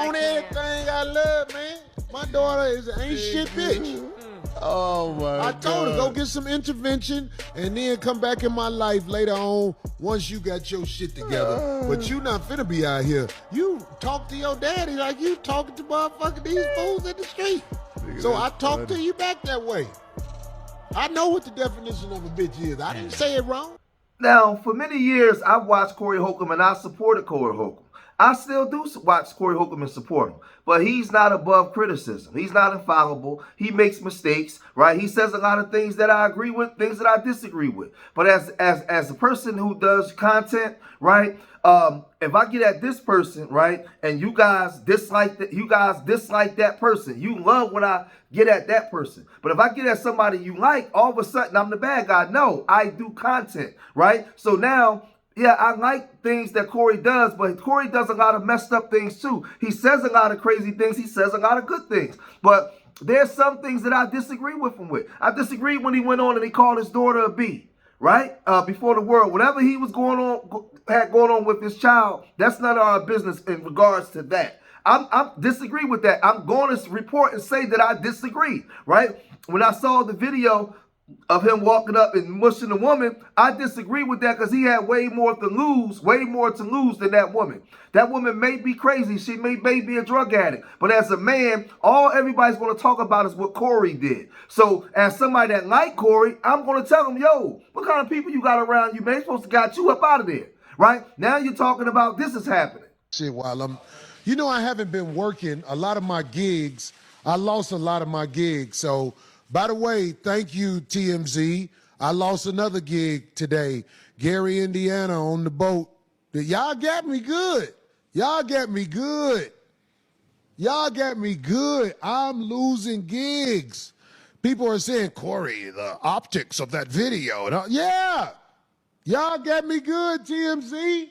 on everything I love, man. My daughter ain't shit bitch. Oh, my God. I told her, go get some intervention and then come back in my life later on once you got your shit together. But you not finna be out here. You talk to your daddy like you talking to motherfucking these fools in the street. So I talk to you back that way. I know what the definition of a bitch is. I didn't say it wrong. Now, for many years, I've watched Corey Holcomb and I supported Corey Holcomb. I still do watch Corey Holcomb and support him, but he's not above criticism. He's not infallible. He makes mistakes, right? He says a lot of things that I agree with, things that I disagree with. But as a person who does content, right? If I get at this person, right, and you guys dislike that person. You love when I get at that person. But if I get at somebody you like, all of a sudden I'm the bad guy. No, I do content, right? So now, yeah, I like things that Corey does, but Corey does a lot of messed up things too. He says a lot of crazy things. He says a lot of good things. But there's some things that I disagree with him with. I disagreed when he went on and he called his daughter a B, right? Before the world. Whatever he was had going on with his child, that's none of our business in regards to that. I disagree with that. I'm going to report and say that I disagree, right? When I saw the video of him walking up and mushing a woman, I disagree with that because he had way more to lose than that woman. That woman may be crazy. She may be a drug addict. But as a man, all everybody's going to talk about is what Corey did. So as somebody that like Corey, I'm going to tell him, yo, what kind of people you got around you, man? They're supposed to got you up out of there, right? Now you're talking about this is happening. Shit, while I haven't been working a lot of my gigs. I lost a lot of my gigs. So, by the way, thank you, TMZ. I lost another gig today. Gary, Indiana on the boat. Y'all got me good. Y'all got me good. Y'all got me good. I'm losing gigs. People are saying, Corey, the optics of that video. Yeah. Y'all got me good, TMZ.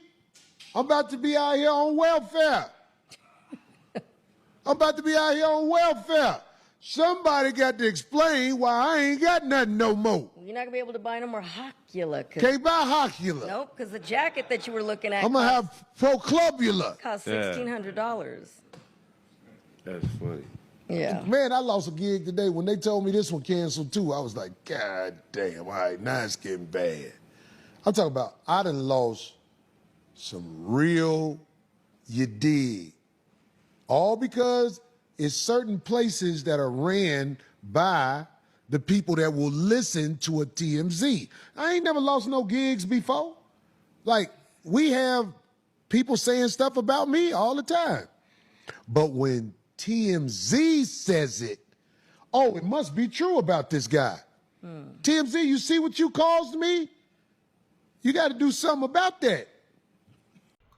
I'm about to be out here on welfare. Somebody got to explain why I ain't got nothing no more. You're not going to be able to buy no more Hocula. Can't buy Hocula. Nope, because the jacket that you were looking at I'm going to have Proclubula. cost $1,600. That's funny. Yeah. Man, I lost a gig today. When they told me this one canceled too, I was like, God damn, all right, now it's getting bad. I'm talking about I done lost some real, you dig. All because it's certain places that are ran by the people that will listen to a TMZ. I ain't never lost no gigs before. Like, we have people saying stuff about me all the time. But when TMZ says it, oh, it must be true about this guy. TMZ, you see what you caused me? You got to do something about that.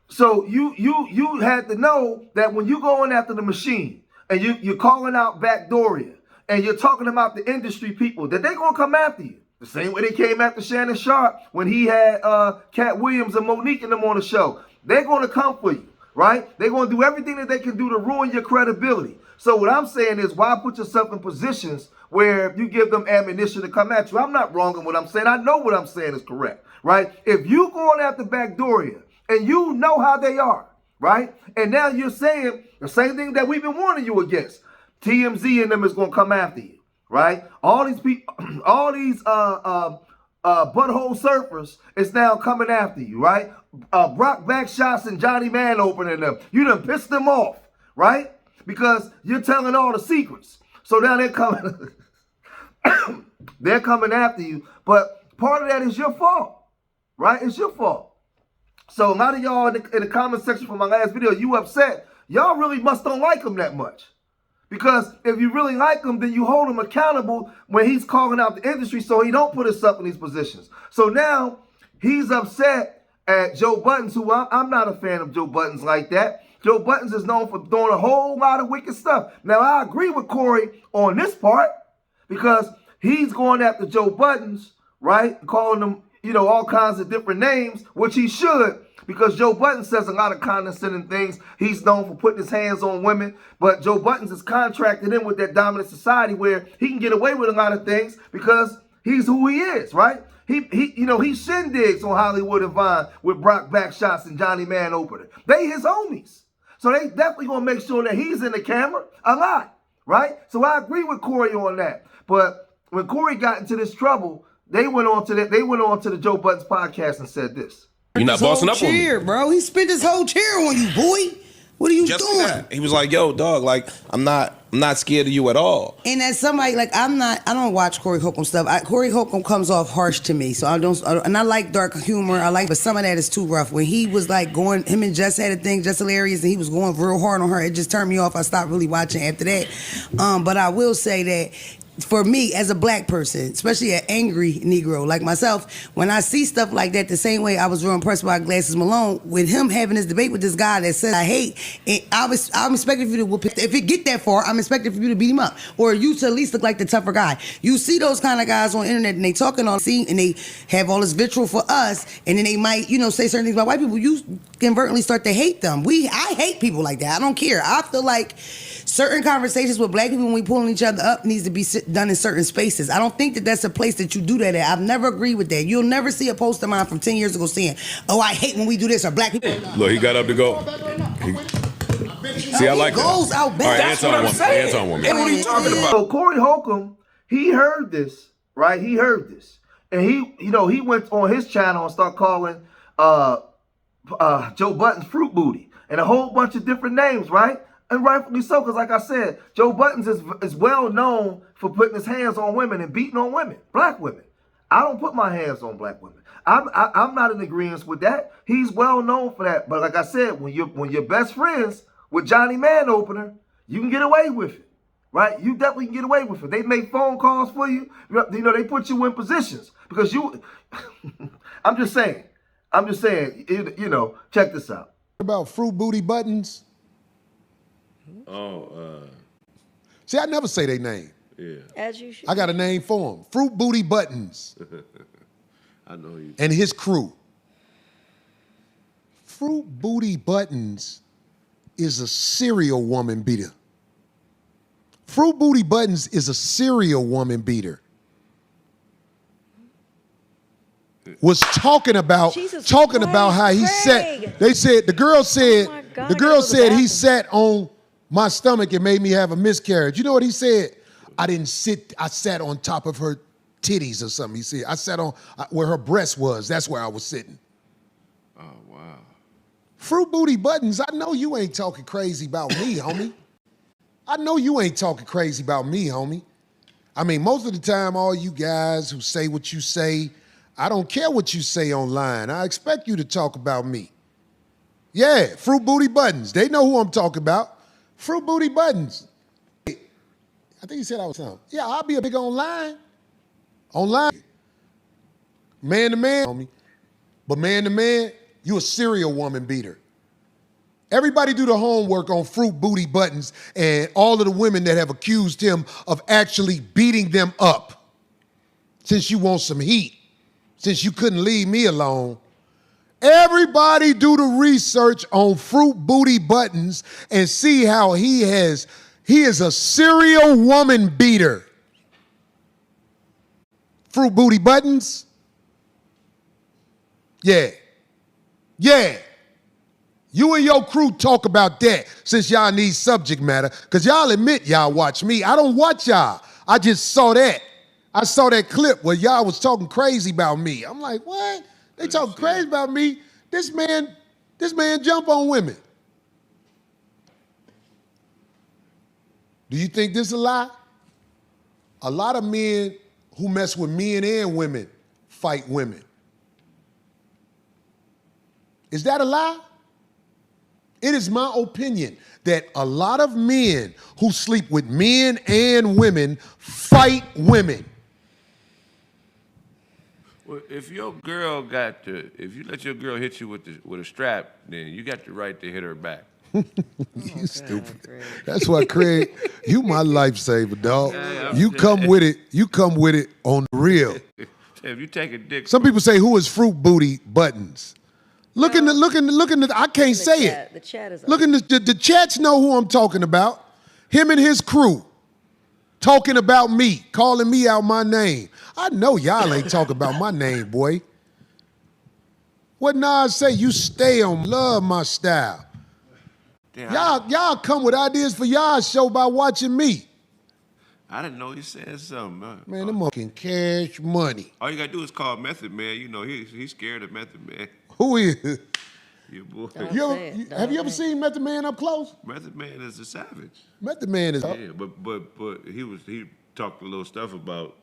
So you had to know that when you going after the machine and you're calling out Backdoria and you're talking about the industry people, that they're going to come after you. The same way they came after Shannon Sharp when he had Cat Williams and Monique and them on the show. They're going to come for you, right? They're going to do everything that they can do to ruin your credibility. So what I'm saying is, why put yourself in positions where you give them ammunition to come at you? I'm not wrong in what I'm saying. I know what I'm saying is correct, right? If you going after Backdoria, and you know how they are, right? And now you're saying the same thing that we've been warning you against. TMZ and them is going to come after you, right? All these people, all these butthole surfers is now coming after you, right? Brock Backshots and Johnny Man opening them. You done pissed them off, right? Because you're telling all the secrets. So now they're coming, they're coming after you. But part of that is your fault, right? It's your fault. So a lot of y'all in the comment section from my last video, you upset. Y'all really must don't like him that much. Because if you really like him, then you hold him accountable when he's calling out the industry so he don't put himself in these positions. So now he's upset at Joe Budden, who I'm not a fan of Joe Budden like that. Joe Budden is known for doing a whole lot of wicked stuff. Now, I agree with Corey on this part because he's going after Joe Budden, right? Calling him, all kinds of different names, which he should, because Joe Budden says a lot of condescending things. He's known for putting his hands on women, but Joe Budden is contracted in with that dominant society where he can get away with a lot of things because he's who he is, right? He shindigs on Hollywood and Vine with Brock Backshots and Johnny Man opener. They his homies. So they definitely gonna make sure that he's in the camera a lot, right? So I agree with Corey on that. But when Corey got into this trouble, they went on to the Joe Budden's podcast and said this. You're not bossing up on me, bro. He spent his whole chair on you, boy. What are you doing? That. He was like, "Yo, dog, like I'm not scared of you at all." And as somebody like I don't watch Corey Holcomb stuff. Corey Holcomb comes off harsh to me, so I don't. And I like dark humor. But some of that is too rough. When he was like him and Jess had a thing, Jess Hilarious, and he was going real hard on her. It just turned me off. I stopped really watching after that. But I will say that, for me, as a black person, especially an angry Negro like myself, when I see stuff like that, the same way I was real impressed by Glasses Malone, with him having this debate with this guy that says I hate, I'm expecting for you to whoop it. If it get that far, I'm expecting for you to beat him up, or you to at least look like the tougher guy. You see those kind of guys on the internet, and they talking on the scene, and they have all this vitriol for us, and then they might, say certain things about white people. You inadvertently start to hate them. I hate people like that. I don't care. I feel like certain conversations with black people when we pulling each other up needs to be done in certain spaces. I don't think that that's a place that you do that at. I've never agreed with that. You'll never see a post of mine from 10 years ago saying, "Oh, I hate when we do this," or black people. Look, he got up to go. See, I like that. He goes out back. All right, That's what I'm saying. Anton one Hey, what are you talking about? So Corey Holcomb, he heard this, right? He heard this, and he went on his channel and started calling Joe Budden's fruit booty and a whole bunch of different names, right? And rightfully so, because like I said, Joe Budden is well known for putting his hands on women and beating on women, black women. I don't put my hands on black women. I'm not in agreement with that. He's well known for that. But like I said, when you're best friends with Johnny Man Opener, you can get away with it, right? You definitely can get away with it. They make phone calls for you. They put you in positions because you. I'm just saying. Check this out. About fruit booty buttons. See, I never say their name. Yeah. As you should. I got a name for him. Fruit Booty Buttons. I know you. And his crew. Fruit Booty Buttons is a serial woman beater. Fruit Booty Buttons is a serial woman beater. Was talking about how he sat. They said the girl said he sat on my stomach and made me have a miscarriage. You know what he said? I didn't sit. I sat on top of her titties or something. He said I sat on where her breast was. That's where I was sitting. Oh wow. Fruit Booty Buttons. I know you ain't talking crazy about me, homie. I know you ain't talking crazy about me, homie. I mean, most of the time, all you guys who say what you say, I don't care what you say online. I expect you to talk about me. Yeah, Fruit Booty Buttons. They know who I'm talking about. Fruit Booty Buttons. I think he said I was something. Yeah, I'll be a big online. Man to man, homie. But man to man, you a serial woman beater. Everybody do the homework on Fruit Booty Buttons and all of the women that have accused him of actually beating them up. Since you want some heat, since you couldn't leave me alone. Everybody do the research on Fruit Booty Buttons and see how he is a serial woman beater. Fruit Booty Buttons? Yeah. You and your crew talk about that since y'all need subject matter, because y'all admit y'all watch me. I don't watch y'all. I just saw that. I saw that clip where y'all was talking crazy about me. I'm like, what? They talking crazy about me? This man jump on women. Do you think this is a lie? A lot of men who mess with men and women fight women. Is that a lie? It is my opinion that a lot of men who sleep with men and women fight women. Well, if your girl if you let your girl hit you with a strap, then you got the right to hit her back. You stupid. That's why, Craig, you my lifesaver, dog. You come with it. You come with it on the real. If you take a dick. Some people say, "Who is Fruit Booty Buttons?" Look in the. I can't say it. The chat is. Look in the chats know who I'm talking about. Him and his crew talking about me, calling me out my name. I know y'all ain't talking about my name, boy. What Nas say? You stay on love my style. Damn, Y'all come with ideas for y'all show by watching me. I didn't know he said something. Man, them fucking cash money. All you gotta do is call Method Man. You know, he's scared of Method Man. Who is? Your boy. Have you ever seen Method Man up close? Method Man is a savage. Method Man is. Yeah, but he talked a little stuff about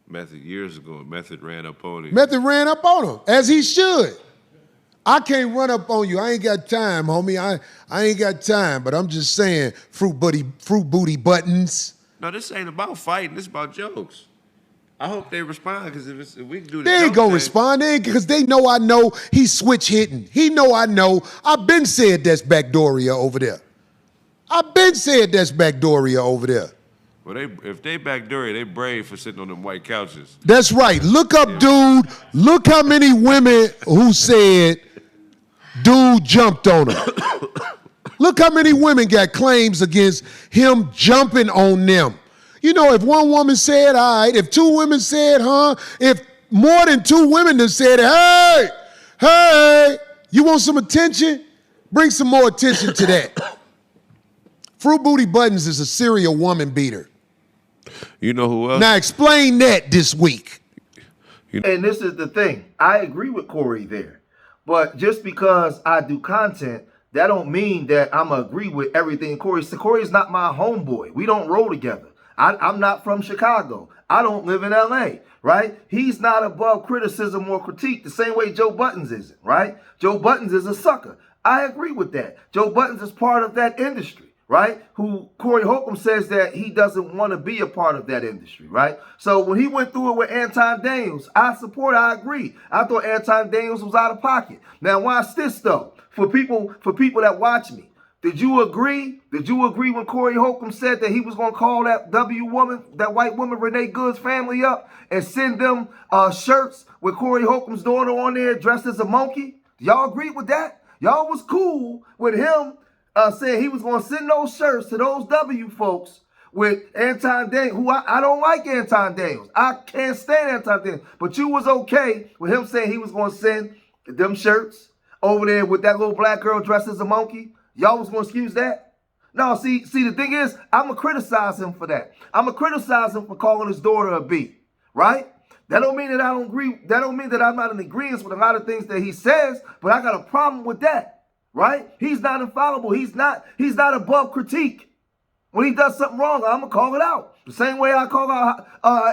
Method years ago. And Method ran up on him. Method ran up on him, as he should. I can't run up on you. I ain't got time, homie. I ain't got time, but I'm just saying, fruit booty buttons. No, this ain't about fighting. This about jokes. I hope they respond, because if we can do the They ain't joke gonna thing- respond, because they know I know he's switch hitting. He know I know. I've been said that's Backdooria over there. I've been said that's Backdooria over there. Well, if they backdoor, they brave for sitting on them white couches. That's right. Look up, dude. Look how many women who said dude jumped on him. Look how many women got claims against him jumping on them. You know, if one woman said, all right, if two women said, huh, if more than two women that said, hey, you want some attention? Bring some more attention to that. Fruit Booty Buttons is a serial woman beater. You know who else? Now explain that this week. And this is the thing. I agree with Corey there. But just because I do content, that don't mean that I'm going to agree with everything Corey said. Corey's not my homeboy. We don't roll together. I'm not from Chicago. I don't live in L.A., right? He's not above criticism or critique the same way Joe Buddens isn't, right? Joe Buddens is a sucker. I agree with that. Joe Buddens is part of that industry, right? Who Corey Holcomb says that he doesn't want to be a part of that industry, right? So when he went through it with Anton Daniels, I agree. I thought Anton Daniels was out of pocket. Now watch this though. For people that watch me, did you agree? Did you agree when Corey Holcomb said that he was going to call that that white woman, Renee Good's family up and send them shirts with Corey Holcomb's daughter on there dressed as a monkey? Do y'all agree with that? Y'all was cool with him saying he was going to send those shirts to those W folks with Anton Daniels, who I don't like Anton Daniels. I can't stand Anton Daniels. But you was okay with him saying he was going to send them shirts over there with that little black girl dressed as a monkey? Y'all was going to excuse that? No, see, the thing is, I'm going to criticize him for that. I'm going to criticize him for calling his daughter a B, right? That don't mean that I don't agree. That don't mean that I'm not in agreement with a lot of things that he says, but I got a problem with that, right? He's not infallible. He's not above critique. When he does something wrong, I'm going to call it out. The same way I call out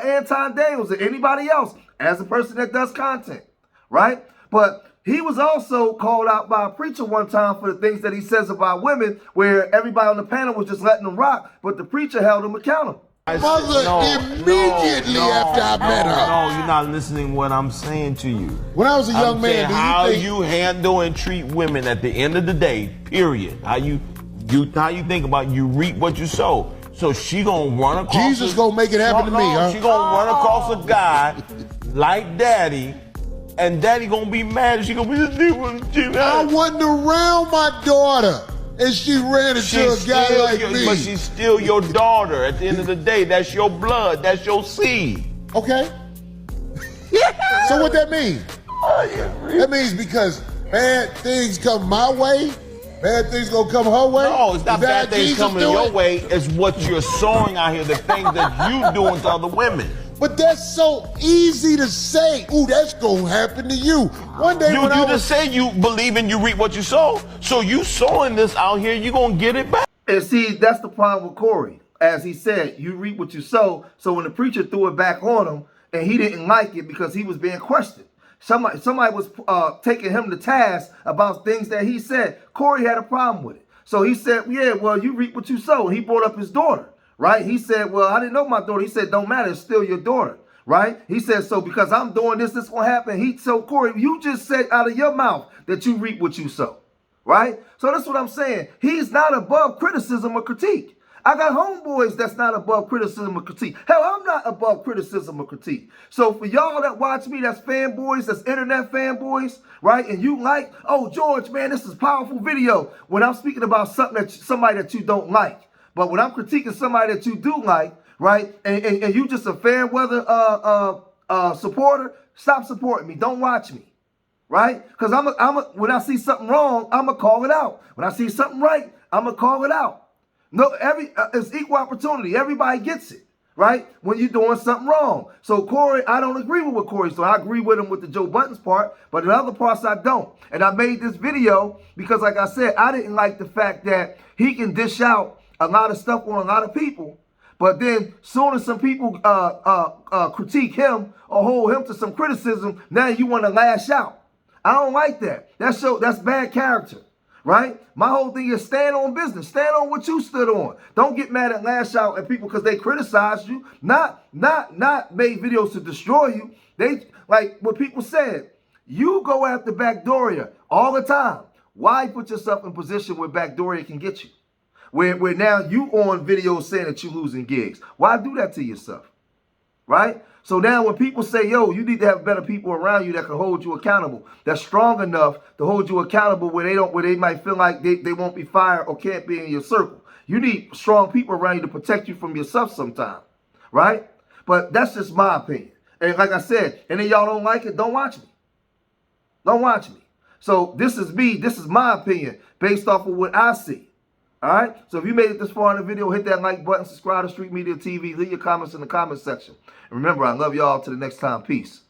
Anton Daniels or anybody else as a person that does content, right? But he was also called out by a preacher one time for the things that he says about women, where everybody on the panel was just letting him rock, but the preacher held him accountable. Immediately after I met her. No, you're not listening to what I'm saying to you. When I was a young I'm man, saying do you how think... you handle and treat women at the end of the day, period. How you think about you reap what you sow. So she gonna run across Jesus gonna make it happen to me, huh? She gonna run across a guy like Daddy, and Daddy gonna be mad. She gonna be I wasn't around my daughter, and she ran into a guy like me. But she's still your daughter. At the end of the day, that's your blood. That's your seed. Okay. So what that mean? That means because bad things come my way, bad things gonna come her way? No, it's not Is that bad things Jesus coming do your it? way. It's what you're sowing out here, the things that you doing to other women. But that's so easy to say. Ooh, that's gonna happen to you. One day You when I was... just say you believe and you reap what you sow. So you sowing this out here, you gonna get it back. And see, that's the problem with Corey. As he said, you reap what you sow. So when the preacher threw it back on him, and he didn't like it because he was being questioned. Somebody was taking him to task about things that he said. Corey had a problem with it. So he said, yeah, well, you reap what you sow. And he brought up his daughter. Right? He said, well, I didn't know my daughter. He said, don't matter. It's still your daughter. Right? He said, so because I'm doing this will happen. So Corey, you just said out of your mouth that you reap what you sow. Right? So that's what I'm saying. He's not above criticism or critique. I got homeboys that's not above criticism or critique. Hell, I'm not above criticism or critique. So for y'all that watch me, that's fanboys, that's internet fanboys, right? And you like, oh, George, man, this is a powerful video. When I'm speaking about somebody that you don't like. But when I'm critiquing somebody that you do like, right, and you just a fair weather supporter, stop supporting me. Don't watch me, right? Because when I see something wrong, I'm going to call it out. When I see something right, I'm gonna call it out. No, it's equal opportunity. Everybody gets it, right? When you're doing something wrong. So Corey, I don't agree with what Corey's doing. I agree with him with the Joe Budden's part, but in other parts I don't. And I made this video because, like I said, I didn't like the fact that he can dish out a lot of stuff on a lot of people, but then soon as some people critique him or hold him to some criticism, now you want to lash out. I don't like that. That's bad character. Right? My whole thing is stand on business. Stand on what you stood on. Don't get mad and lash out at people because they criticized you. Not made videos to destroy you. They, like what people said, you go after Backdoria all the time. Why put yourself in position where Backdoria can get you? Where now you on videos saying that you losing gigs. Why do that to yourself? Right? So now when people say, yo, you need to have better people around you that can hold you accountable, that's strong enough to hold you accountable where they might feel like they won't be fired or can't be in your circle. You need strong people around you to protect you from yourself sometime. Right? But that's just my opinion. And like I said, and if y'all don't like it, don't watch me. Don't watch me. So this is me. This is my opinion based off of what I see. All right? So if you made it this far in the video, hit that like button, subscribe to Street Media TV, leave your comments in the comment section. And remember, I love y'all. Till the next time. Peace.